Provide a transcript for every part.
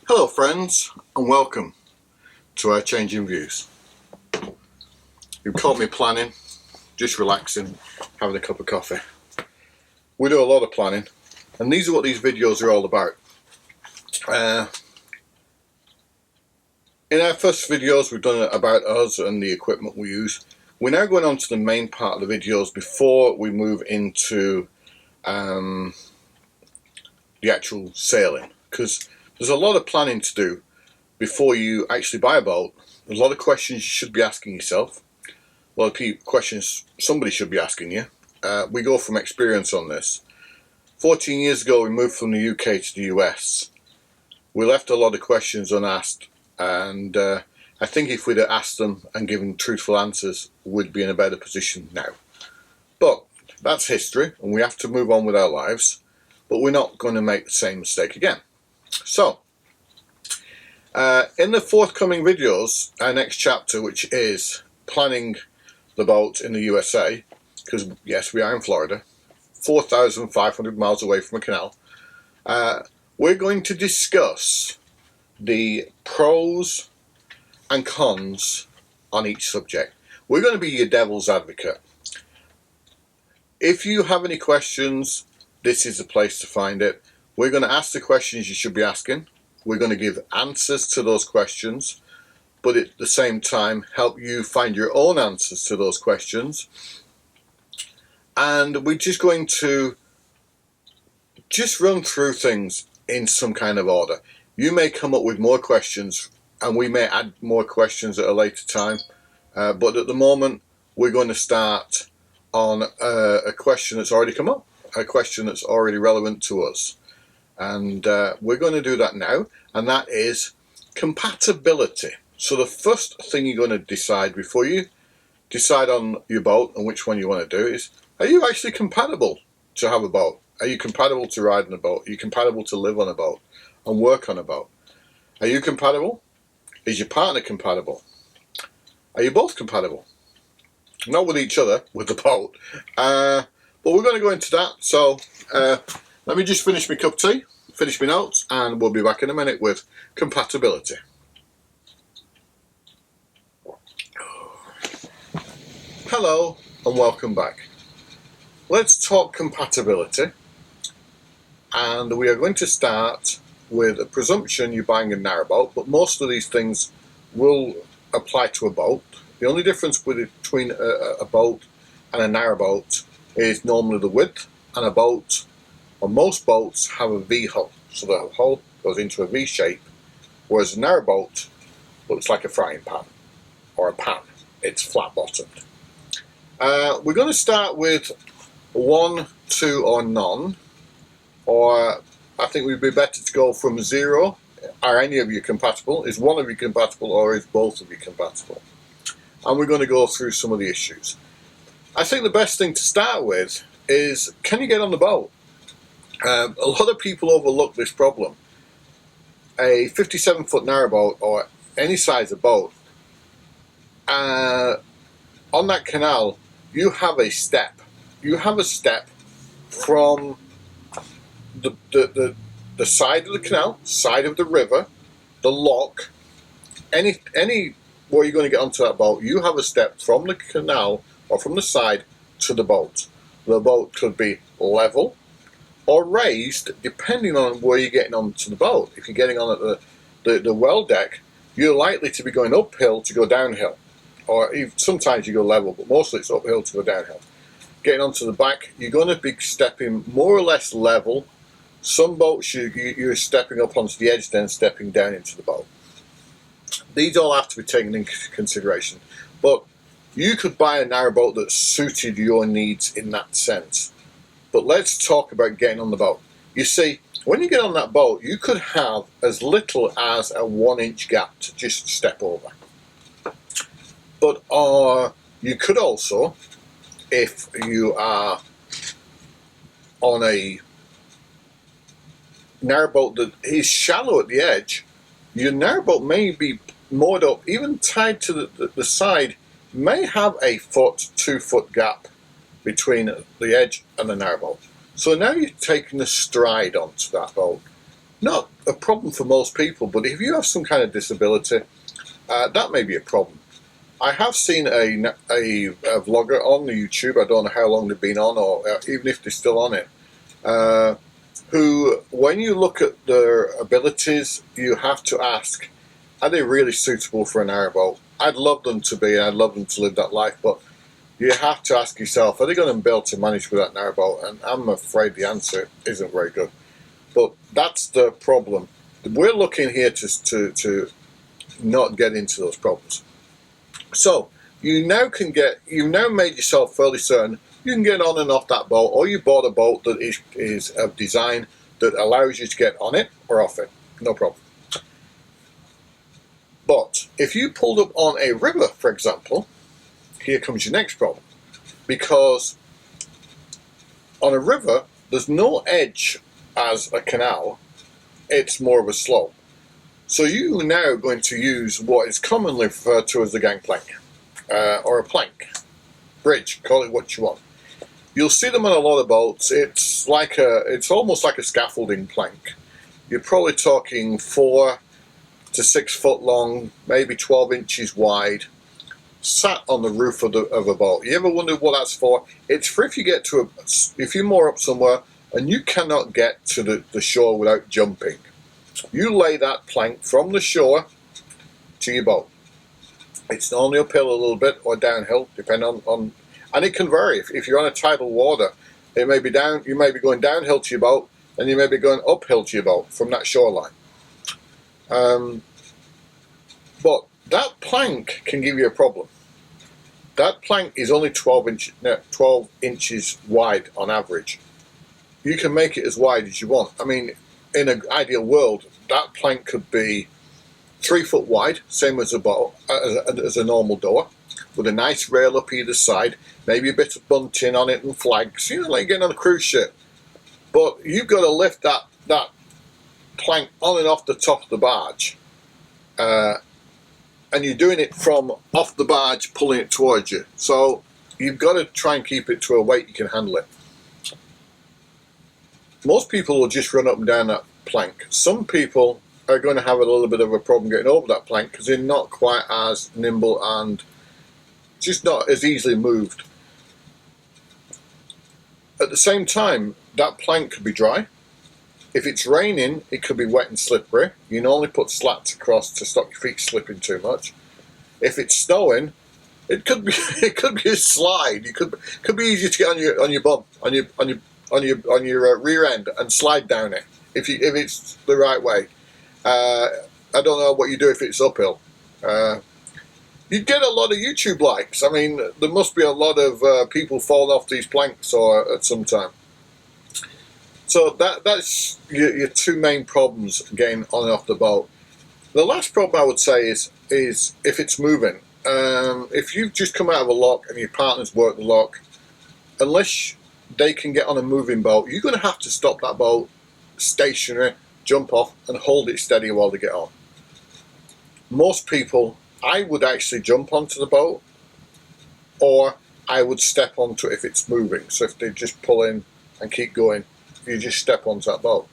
Hello friends, and welcome to our Changing Views. You've caught me planning, just relaxing, having a cup of coffee. We do a lot of planning, and these are what these videos are all about. In our first videos we've done about us and the equipment we use. We're now going on to the main part of the videos before we move into the actual sailing, because there's a lot of planning to do before you actually buy a boat. There's a lot of questions you should be asking yourself, a lot of questions somebody should be asking you. We go from experience on this. 14 years ago we moved from the UK to the US. We left a lot of questions unasked, and I think if we'd have asked them and given truthful answers, we'd be in a better position now. But that's history, and we have to move on with our lives, but we're not going to make the same mistake again. So in the forthcoming videos, our next chapter, which is planning the boat in the USA, because yes, we are in Florida, 4,500 miles away from a canal, we're going to discuss the pros and cons on each subject. We're going to be your devil's advocate. If you have any questions, this is the place to find it. We're going to ask the questions you should be asking. We're going to give answers to those questions, but at the same time help you find your own answers to those questions. And we're just going to run through things in some kind of order. You may come up with more questions, and we may add more questions at a later time, but at the moment we're going to start on a question that's already come up, a question that's already relevant to us. And we're going to do that now, and that is compatibility. So the first thing you're going to decide before you decide on your boat and which one you want to do is, are you actually compatible to have a boat? Are you compatible to ride on a boat? Are you compatible to live on a boat and work on a boat? Are you compatible? Is your partner compatible? Are you both compatible? Not with each other, with the boat. But we're going to go into that. So let me just finish my cup of tea, finish my notes, and we'll be back in a minute with compatibility. Hello and welcome back. Let's talk compatibility, and we are going to start with a presumption you're buying a narrowboat, but most of these things will apply to a boat. The only difference between a boat and a narrowboat is normally the width, and a boat, or most boats, have a V hull. So the hull goes into a V shape, whereas a narrowboat looks like a frying pan or a pan. It's flat bottomed. We're going to start with 1, 2 or none, or I think we'd be better to go from 0. Are any of you compatible? Is one of you compatible, or is both of you compatible? And we're going to go through some of the issues. I think the best thing to start with is, can you get on the boat? A lot of people overlook this problem. A 57-foot narrowboat, or any size of boat, on that canal, you have a step. You have a step from the side of the canal, side of the river, the lock, any where you're going to get onto that boat, you have a step from the canal or from the side to the boat. The boat could be level or raised depending on where you're getting onto the boat. If you're getting on at the well deck, you're likely to be going uphill to go downhill, or even, sometimes you go level, but mostly it's uphill to go downhill. Getting onto the back, you're going to be stepping more or less level. Some boats you're stepping up onto the edge, then stepping down into the boat. These all have to be taken into consideration, but you could buy a narrowboat that suited your needs in that sense. But let's talk about getting on the boat. You see, when you get on that boat, you could have as little as a 1-inch gap to just step over. But you could also, if you are on a narrowboat that is shallow at the edge, your narrowboat may be moored up, even tied to the side, may have a 2-foot gap between the edge and the narrowboat. So now you're taking a stride onto that boat. not a problem for most people, but if you have some kind of disability, that may be a problem. I have seen a vlogger on the YouTube, I don't know how long they've been on, or even if they're still on it, who, when you look at their abilities, you have to ask, are they really suitable for a narrowboat? I'd love them to be, and I'd love them to live that life, but you have to ask yourself, are they going to be able to manage with that narrowboat? And I'm afraid the answer isn't very good. But that's the problem. We're looking here to not get into those problems. So you've now made yourself fairly certain you can get on and off that boat, or you bought a boat that is of design that allows you to get on it or off it. No problem. But if you pulled up on a river, for example, here comes your next problem. Because on a river, there's no edge as a canal, it's more of a slope. So you are now going to use what is commonly referred to as the gangplank, or a plank, bridge, call it what you want. You'll see them on a lot of boats. It's almost like a scaffolding plank. You're probably talking 4 to 6 foot long, maybe 12 inches wide, sat on the roof of a boat. You ever wondered what that's for? It's for if you get to if you're moored up somewhere and you cannot get to the shore without jumping. You lay that plank from the shore to your boat. It's only uphill a little bit or downhill, depending on and it can vary. If you're on a tidal water, it may be you may be going downhill to your boat, and you may be going uphill to your boat from that shoreline. But that plank can give you a problem. That plank is only 12 inches wide on average. You can make it as wide as you want. I mean, in an ideal world, that plank could be 3 foot wide, same as a normal door, with a nice rail up either side, maybe a bit of bunting on it and flags, like getting on a cruise ship. But you've got to lift that plank on and off the top of the barge, and you're doing it from off the barge, pulling it towards you. So you've got to try and keep it to a weight you can handle it. Most people will just run up and down that plank. Some people are going to have a little bit of a problem getting over that plank because they're not quite as nimble and just not as easily moved. At the same time, that plank could be dry. If it's raining, it could be wet and slippery. You can only put slats across to stop your feet slipping too much. If it's snowing, it could be a slide. It could be easier to get on your bum, on your rear end and slide down it if it's the right way. I don't know what you do if it's uphill. You get a lot of YouTube likes. I mean, there must be a lot of people falling off these planks at some time. So that's your two main problems getting on and off the boat. The last problem I would say is if it's moving. If you've just come out of a lock and your partner's worked the lock, unless they can get on a moving boat, you're going to have to stop that boat stationary, jump off and hold it steady while they get on. Most people, I would actually jump onto the boat, or I would step onto it if it's moving. So if they just pull in and keep going, you just step onto that boat.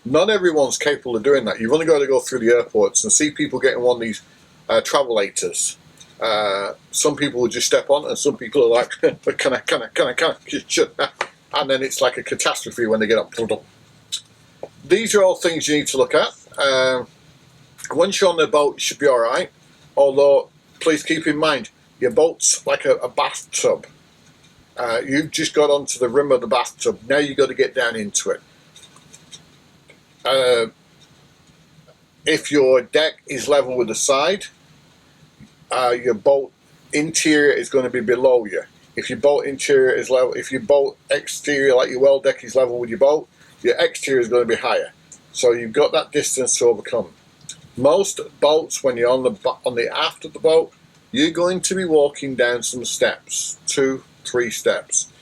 Not everyone's capable of doing that. You've only got to go through the airports and see people getting one of these travelators. Some people will just step on, and some people are like, can I, and then it's like a catastrophe when they get up. These are all things you need to look at. Once you're on the boat, you should be all right. Although, please keep in mind, your boat's like a bathtub. You've just got onto the rim of the bathtub. Now you've got to get down into it. If your deck is level with the side, your boat interior is going to be below you. If your boat interior is level, if your boat exterior, like your well deck, is level with your boat, your exterior is going to be higher. So you've got that distance to overcome. Most boats, when you're on the aft of the boat, you're going to be walking down some steps, 2-3 steps.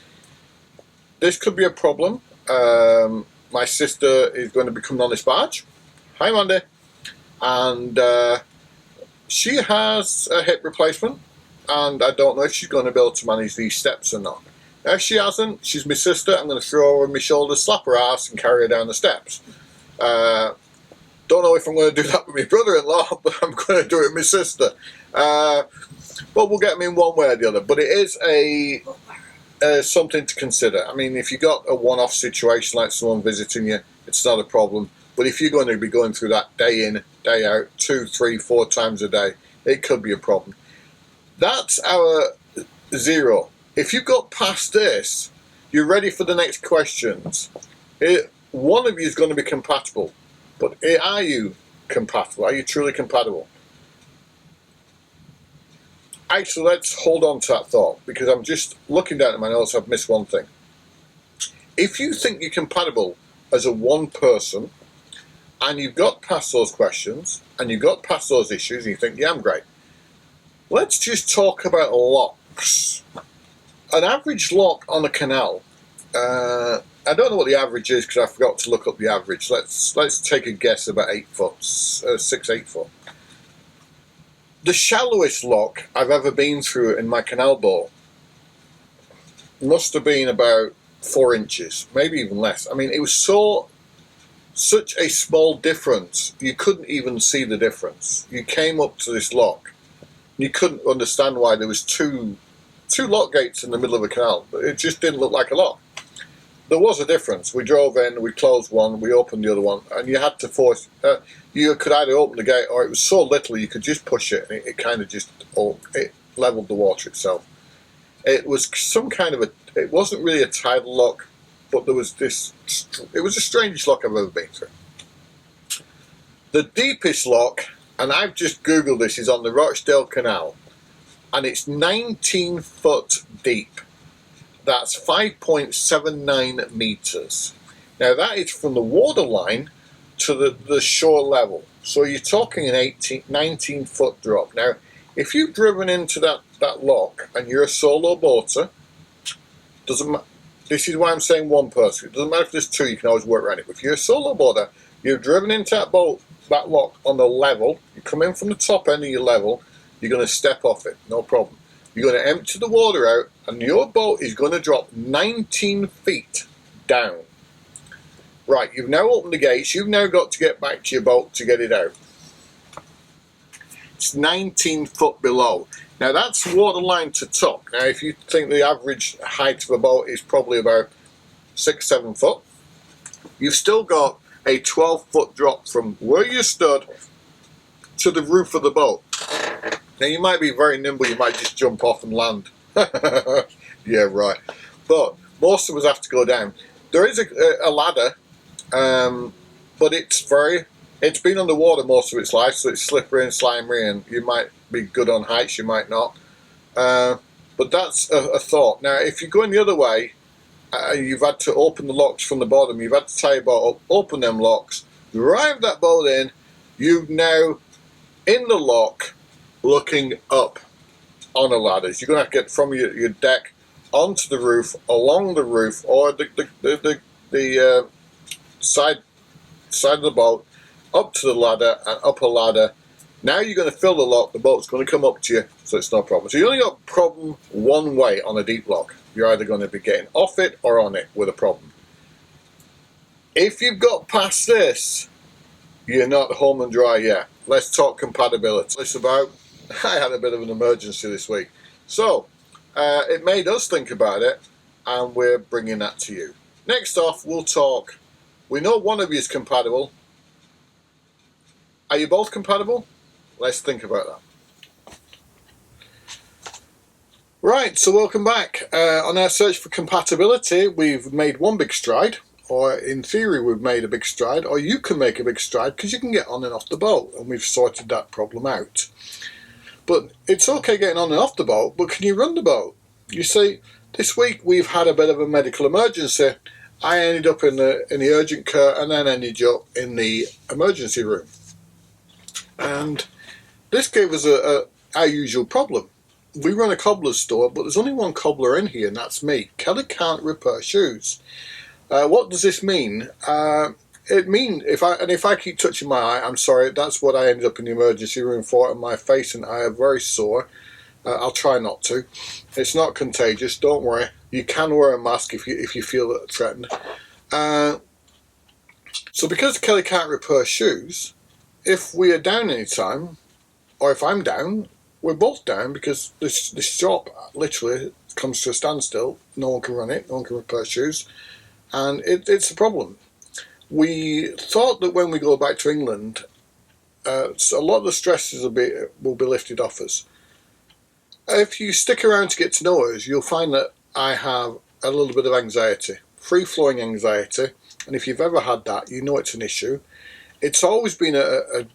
This could be a problem. My sister is going to be coming on this barge. Hi, Mandy. And she has a hip replacement, and I don't know if she's going to be able to manage these steps or not. Now, if she hasn't, she's my sister. I'm going to throw her on my shoulder, slap her ass, and carry her down the steps. Don't know if I'm going to do that with my brother-in-law, but I'm going to do it with my sister. But we'll get them in one way or the other. But it is something to consider. I mean, if you got a one-off situation like someone visiting you, it's not a problem. But if you're going to be going through that day in, day out, 2, 3, 4 times a day, it could be a problem. That's our 0. If you got past this, you're ready for the next questions. One of you is going to be compatible, but are you compatible? Are you truly compatible? Actually, let's hold on to that thought, because I'm just looking down at my notes. I've missed one thing. If you think you're compatible as a one person, and you've got past those questions, and you've got past those issues, and you think, yeah, I'm great, let's just talk about locks. An average lock on a canal, I don't know what the average is because I forgot to look up the average. Let's take a guess about 8 foot, 6, 8 foot. The shallowest lock I've ever been through in my canal boat must have been about 4 inches, maybe even less. I mean, it was such a small difference, you couldn't even see the difference. You came up to this lock, you couldn't understand why there was two lock gates in the middle of a canal, but it just didn't look like a lock. There was a difference. We drove in, we closed one, we opened the other one, and you had to force, you could either open the gate, or it was so little you could just push it, and it kind of just, it leveled the water itself. It was some kind of it wasn't really a tidal lock, but there was this, it was the strangest lock I've ever been through. The deepest lock, and I've just Googled this, is on the Rochdale Canal, and it's 19 foot deep. That's 5.79 meters. Now that is from the waterline to the shore level. So you're talking an 19 foot drop. Now, if you've driven into that lock and you're a solo boater, this is why I'm saying one person. It doesn't matter if there's 2, you can always work around it. But if you're a solo boater, you've driven into that lock on the level, you come in from the top end of your level, you're going to step off it, no problem. You're going to empty the water out, and your boat is going to drop 19 feet down. Right, you've now opened the gates, you've now got to get back to your boat to get it out. It's 19 foot below. Now that's waterline to top. Now if you think the average height of a boat is probably about 6, 7 foot, you've still got a 12 foot drop from where you stood to the roof of the boat. Now you might be very nimble, you might just jump off and land. Yeah, right. But most of us have to go down. There is a ladder, but it's been underwater most of its life, so it's slippery and slimy, and you might be good on heights, you might not. But that's a thought. Now, if you're going the other way, you've had to open the locks from the bottom, you've had to tie your boat up, open them locks, drive that boat in, you've now in the lock, looking up on a ladder. You're going to have to get from your deck onto the roof, along the roof, or the side of the boat, up to the ladder and up a ladder. Now you're going to fill the lock, the boat's going to come up to you, so it's no problem. So you only got a problem one way on a deep lock. You're either going to be getting off it or on it with a problem. If you've got past this, you're not home and dry yet. Let's talk compatibility. It's about, I had a bit of an emergency this week. So, it made us think about it, and we're bringing that to you. Next off, we'll talk. We know one of you is compatible. Are you both compatible? Let's think about that. Right, so welcome back. On our search for compatibility, we've made one big stride, or in theory we've made a big stride, or you can make a big stride because you can get on and off the boat, and we've sorted that problem out. But it's okay getting on and off the boat, but can you run the boat? You see, this week we've had a bit of a medical emergency. I ended up in the urgent care and then ended up in the emergency room. And this gave us our usual problem. We run a cobbler's store, but there's only one cobbler in here, and that's me. Kelly can't repair shoes. What does this mean? It means if I keep touching my eye, I'm sorry. That's what I ended up in the emergency room for, and my face and eye are very sore. I'll try not to. It's not contagious. Don't worry. You can wear a mask if you feel threatened. So because Kelly can't repair shoes, if we are down any time, or if I'm down, we're both down because this shop literally comes to a standstill. No one can run it, no one can repair shoes, and it's a problem. We thought that when we go back to England, so a lot of the stresses will be lifted off us. If you stick around to get to know us, you'll find that I have a little bit of anxiety, free-flowing anxiety, and if you've ever had that, you know it's an issue. It's always been a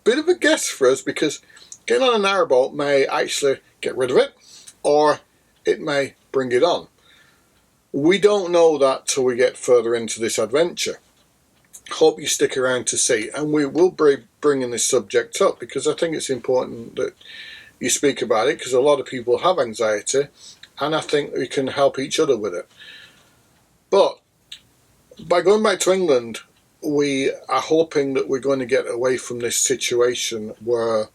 bit of a guess for us because getting on a narrowboat may actually get rid of it, or it may bring it on. We don't know that till we get further into this adventure. Hope you stick around to see, and we will be bringing this subject up because I think it's important that you speak about it, because a lot of people have anxiety, and I think we can help each other with it. But by going back to England, we are hoping that we're going to get away from this situation where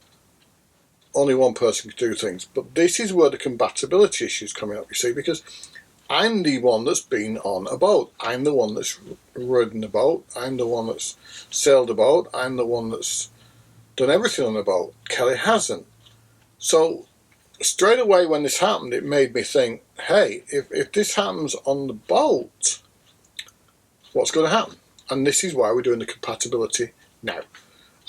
only one person can do things. But this is where the compatibility issues coming up, you see, because I'm the one that's been on a boat. I'm the one that's ridden a boat. I'm the one that's sailed a boat. I'm the one that's done everything on a boat. Kelly hasn't. So straight away when this happened, it made me think, hey, if this happens on the boat, what's going to happen? And this is why we're doing the compatibility now.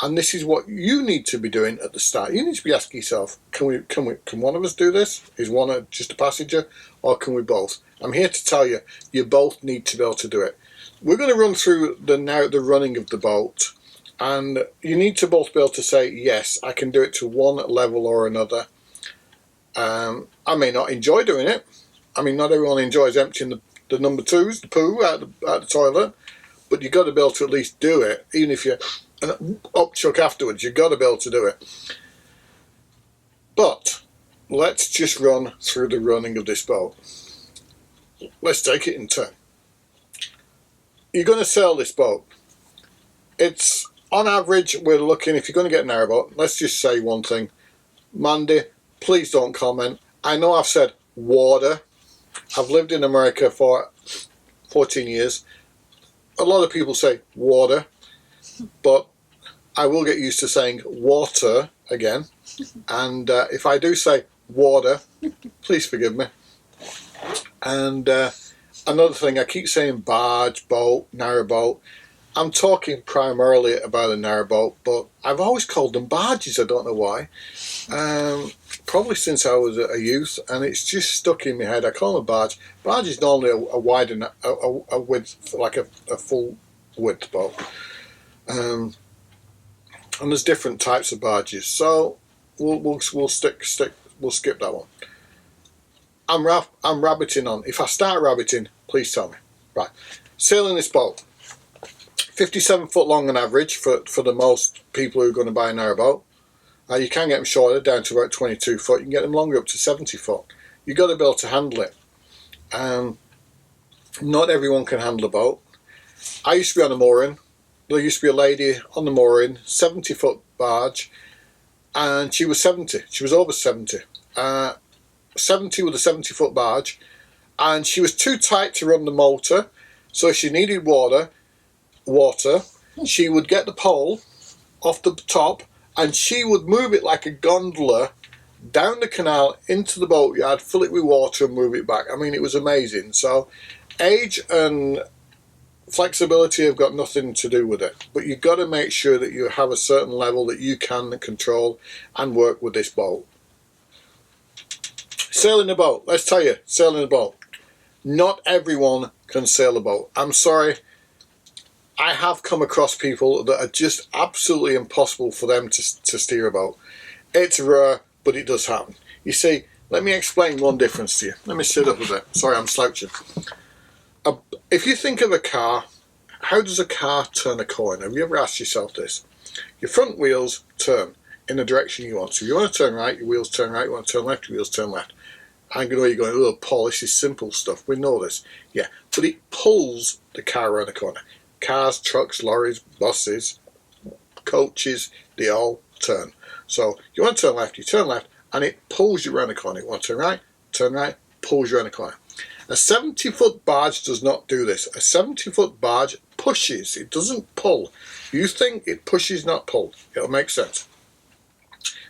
And this is what you need to be doing at the start. You need to be asking yourself, can one of us do this? Is one just a passenger, or can we both? I'm here to tell you, you both need to be able to do it. We're going to run through the running of the boat, and you need to both be able to say, yes, I can do it to one level or another. I may not enjoy doing it. I mean, not everyone enjoys emptying the number twos, the poo out the toilet, but you've got to be able to at least do it, even if you're upchuck afterwards. You've got to be able to do it. But let's just run through the running of this boat. Let's take it in turn. You're going to sail this boat. It's on average, we're looking, if you're going to get a narrowboat, let's just say one thing. Mandy, please don't comment. I know I've said water. I've lived in America for 14 years. A lot of people say water, but I will get used to saying water again. And if I do say water, please forgive me. And another thing, I keep saying barge, boat, narrowboat. I'm talking primarily about a narrowboat, but I've always called them barges. I don't know why. Probably since I was a youth, and it's just stuck in my head. I call them a barge. Barge is normally a width, like a full width boat. And there's different types of barges, so we'll skip that one. I'm rabbiting on. If I start rabbiting, please tell me. Right, sailing this boat. 57 foot long on average for the most people who are going to buy a narrowboat. You can get them shorter, down to about 22 foot. You can get them longer, up to 70 foot. You've got to be able to handle it. Not everyone can handle a boat. I used to be on a mooring. There used to be a lady on the mooring, 70 foot barge, and she was 70. She was over 70. 70 with a 70 foot barge, and she was too tight to run the motor, so she needed water, she would get the pole off the top, and she would move it like a gondola down the canal into the boatyard, fill it with water and move it back. I mean, it was amazing. So age and flexibility have got nothing to do with it, but you've got to make sure that you have a certain level that you can control and work with this boat. Sailing a boat, let's tell you, sailing a boat. Not everyone can sail a boat. I'm sorry, I have come across people that are just absolutely impossible for them to steer a boat. It's rare, but it does happen. You see, let me explain one difference to you. Let me sit up a bit. Sorry, I'm slouching. If you think of a car, how does a car turn a corner? Have you ever asked yourself this? Your front wheels turn in the direction you want to. You want to turn right, your wheels turn right. You want to turn left, your wheels turn left. I know you're going, oh, Paul, this is simple stuff. We know this. Yeah, but it pulls the car around the corner. Cars, trucks, lorries, buses, coaches, they all turn. So you want to turn left, you turn left, and it pulls you around the corner. You want to turn right, pulls you around the corner. A 70-foot barge does not do this. A 70-foot barge pushes, it doesn't pull. You think it pushes, not pull. It'll make sense.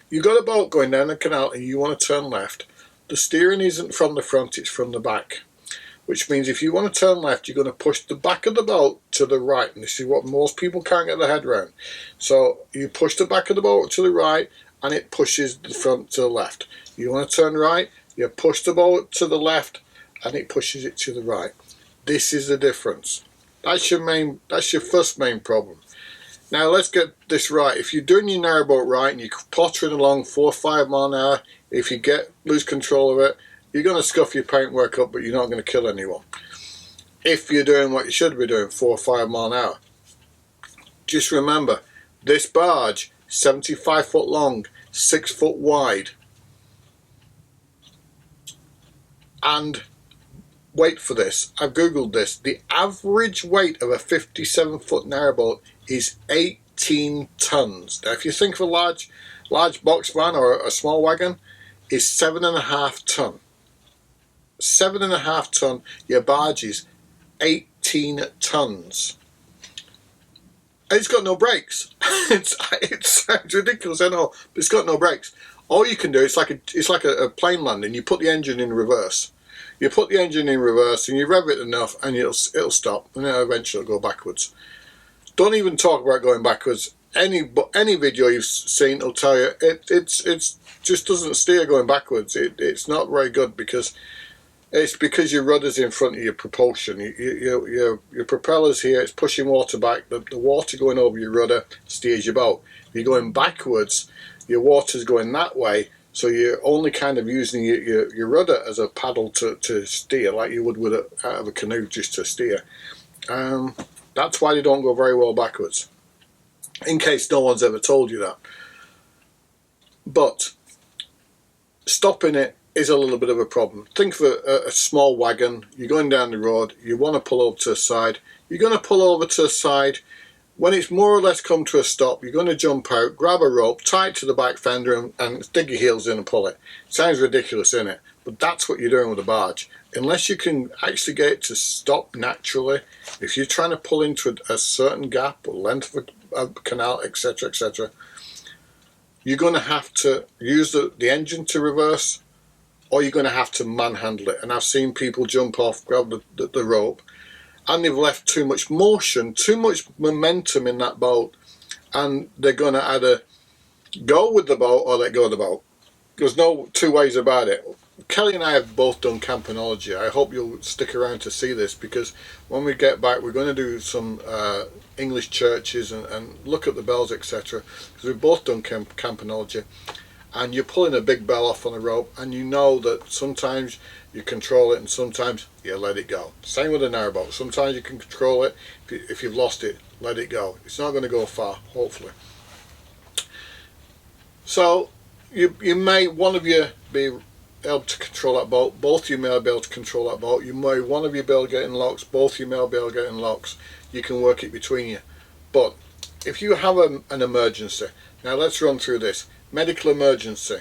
You've got a boat going down the canal and you want to turn left. The steering isn't from the front, it's from the back. Which means if you want to turn left, you're going to push the back of the boat to the right. And this is what most people can't get their head around. So you push the back of the boat to the right and it pushes the front to the left. You want to turn right, you push the boat to the left and it pushes it to the right. This is the difference. That's your first main problem. Now let's get this right. If you're doing your narrowboat right and you're pottering along 4 or 5 mile an hour, if you lose control of it, you're going to scuff your paintwork up, but you're not going to kill anyone. If you're doing what you should be doing, 4 or 5 mile an hour. Just remember, this barge, 75 foot long, 6 foot wide. And wait for this, I've googled this. The average weight of a 57 foot narrowboat is 18 tons. Now if you think of a large box van or a small wagon, is 7.5 ton. 7.5 ton, your barge is 18 tons. And it's got no brakes. It sounds ridiculous, I know, but it's got no brakes. All you can do, it's like a plane landing. You put the engine in reverse. You put the engine in reverse and you rev it enough and it'll stop, and then eventually it'll go backwards. Don't even talk about going backwards. Any video you've seen will tell you it's just doesn't steer going backwards. It's not very good because your rudder's in front of your propulsion. Your propeller's here, it's pushing water back. The water going over your rudder steers your boat. If you're going backwards, your water's going that way, so you're only kind of using your rudder as a paddle to steer, like you would with out of a canoe just to steer. That's why they don't go very well backwards, in case no one's ever told you that. But stopping it is a little bit of a problem. Think of a small wagon. You're going down the road, you want to pull over to the side. You're going to pull over to the side. When it's more or less come to a stop, you're going to jump out, grab a rope, tie it to the back fender and dig your heels in and pull it. Sounds ridiculous, isn't it? But that's what you're doing with a barge. Unless you can actually get it to stop naturally, if you're trying to pull into a certain gap or length of a canal, etc., etc., you're going to have to use the engine to reverse, or you're going to have to manhandle it. And I've seen people jump off, grab the rope, and they've left too much motion, too much momentum in that boat, and they're going to either go with the boat or let go of the boat. There's no two ways about it. Kelly and I have both done campanology. I hope you'll stick around to see this, because when we get back we're going to do some English churches and look at the bells, etc. Because we've both done campanology, and you're pulling a big bell off on a rope and you know that sometimes you control it and sometimes you let it go. Same with a narrowboat. Sometimes you can control it. If you've lost it, let it go. It's not going to go far, hopefully. So you may, one of you be able to control that boat, both of you may be able to control that boat. You may, one of you be able to get in locks, both of you may be able to get in locks. You can work it between you. But if you have an emergency, now let's run through this. Medical emergency,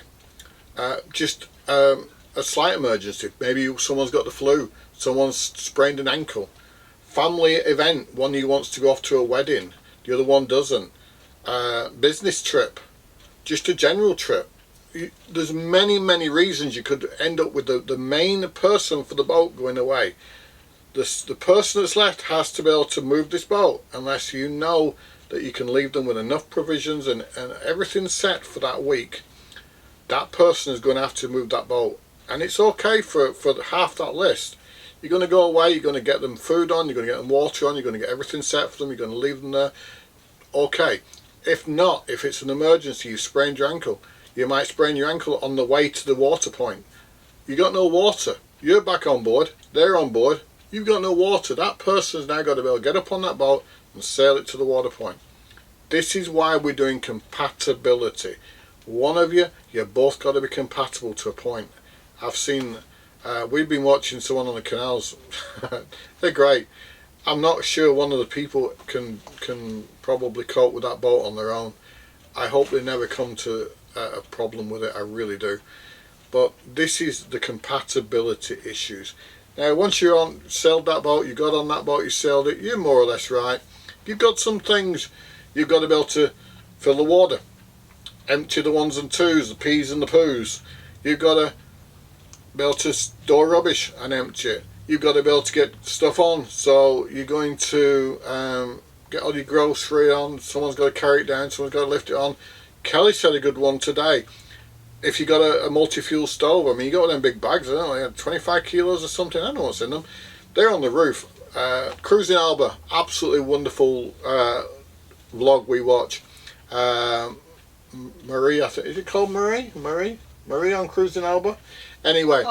just a slight emergency. Maybe someone's got the flu, someone's sprained an ankle. Family event, one of you wants to go off to a wedding, the other one doesn't. Business trip, just a general trip. There's many reasons you could end up with the main person for the boat going away. The person that's left has to be able to move this boat, unless you know that you can leave them with enough provisions and everything set for that week. That person is going to have to move that boat, and it's okay for half that list. You're going to go away, you're going to get them food on, you're going to get them water on, you're going to get everything set for them, you're going to leave them there. Okay. If not, if it's an emergency, you sprained your ankle, you might sprain your ankle on the way to the water point. You got no water. You're back on board, they're on board, you've got no water. That person's now got to be able to get up on that boat and sail it to the water point. This is why we're doing compatibility. One of you both got to be compatible to a point. I've seen, we've been watching someone on the canals. They're great. I'm not sure one of the people can probably cope with that boat on their own. I hope they never come to a problem with it, I really do. But this is the compatibility issues. Now once you're on, sailed that boat, you got on that boat, you sailed it, you're more or less right. You've got some things you've got to be able to fill the water, empty the ones and twos, the peas and the poos. You've got to be able to store rubbish and empty it. You've got to be able to get stuff on, so you're going to get all your grocery on, someone's got to carry it down, someone's got to lift it on. Kelly said a good one today. If you got a multi-fuel stove, I mean, you got one of them big bags, I don't know, 25 kilos or something, I don't know what's in them. They're on the roof. Cruising Alba, absolutely wonderful vlog we watch. Marie, I think, is it called Marie? Marie on Cruising Alba? Anyway,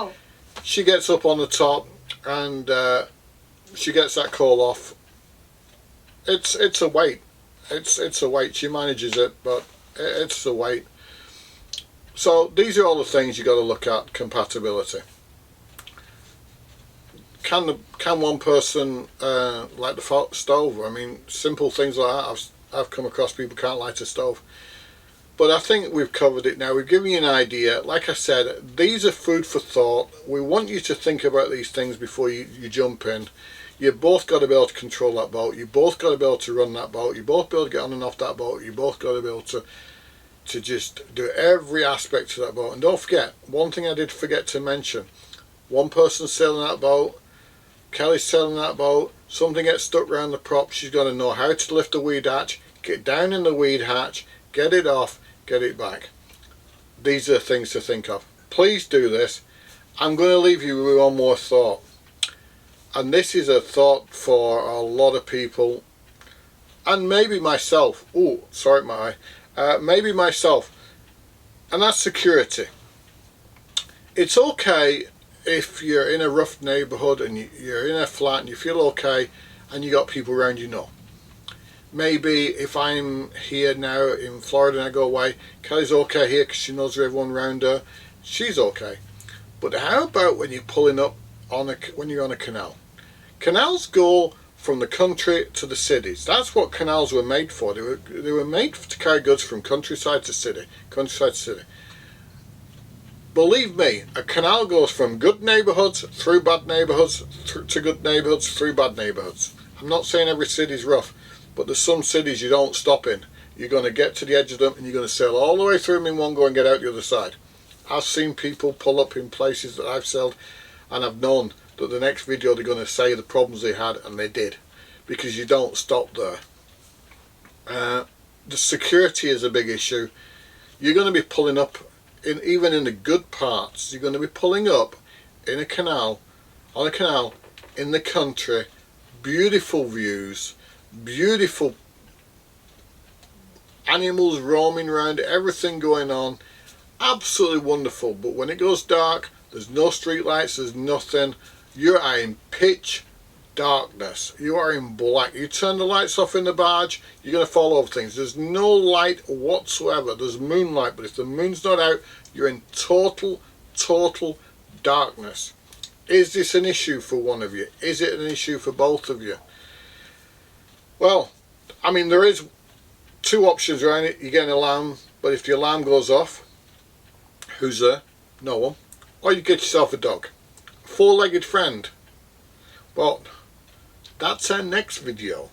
she gets up on the top and she gets that call off. It's a weight. It's a weight. She manages it, but it's a weight. So these are all the things you got to look at. Compatibility. Can one person light the stove? I mean, simple things like that. I've come across people can't light a stove. But I think we've covered it now. We've given you an idea. Like I said, these are food for thought. We want you to think about these things before you jump in. You both got to be able to control that boat. You both got to be able to run that boat. You both be able to get on and off that boat. You both got to be able to just do every aspect of that boat. And don't forget, one thing I did forget to mention. One person sailing that boat. Kelly's sailing that boat. Something gets stuck around the prop. She's got to know how to lift the weed hatch, get down in the weed hatch, get it off, get it back. These are things to think of. Please do this. I'm going to leave you with one more thought. And this is a thought for a lot of people. And maybe myself. Oh, sorry, my eye. Maybe myself. And that's security. It's okay if you're in a rough neighbourhood and you're in a flat and you feel okay and you got people around you know. Maybe if I'm here now in Florida and I go away, Kelly's okay here because she knows everyone around her. She's okay. But how about when you're pulling up when you're on a canal? Canals go from the country to the cities. That's what canals were made for. They were made to carry goods from countryside to city. Believe me, a canal goes from good neighbourhoods through bad neighbourhoods to good neighbourhoods through bad neighbourhoods. I'm not saying every city's rough, but there's some cities you don't stop in. You're going to get to the edge of them and you're going to sail all the way through them in one go and get out the other side. I've seen people pull up in places that I've sailed and I've known that the next video they're going to say the problems they had, and they did, because you don't stop there. The security is a big issue. You're going to be pulling up, even in the good parts, you're going to be pulling up in a canal, on a canal, in the country, beautiful views, beautiful animals roaming around, everything going on, absolutely wonderful. But when it goes dark, there's no street lights, there's nothing. You are in pitch darkness. You are in black. You turn the lights off in the barge, you're going to fall over things. There's no light whatsoever. There's moonlight, but if the moon's not out, you're in total darkness. Is this an issue for one of you? Is it an issue for both of you? Well, I mean, there is two options around it. You get an alarm, but if the alarm goes off, who's there? No one. Or you get yourself a dog. A four-legged friend. Well, that's our next video.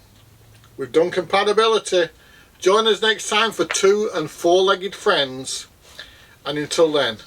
We've done compatibility. Join us next time for 2- and 4-legged friends. And until then,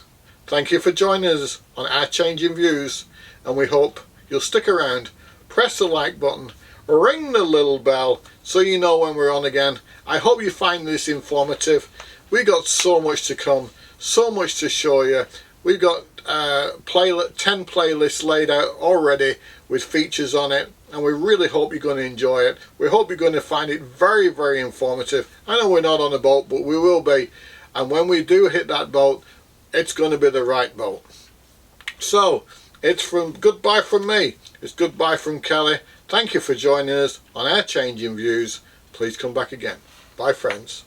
thank you for joining us on Our Changing Views, and we hope you'll stick around, press the like button, ring the little bell so you know when we're on again. I hope you find this informative. We got so much to come, so much to show you. We've got 10 playlists laid out already with features on it, and we really hope you're going to enjoy it. We hope you're going to find it very informative. I know we're not on a boat, but we will be, and when we do hit that boat, it's going to be the right boat. So it's goodbye from me, it's goodbye from Kelly. Thank you for joining us on Our Changing Views. Please come back again. Bye friends.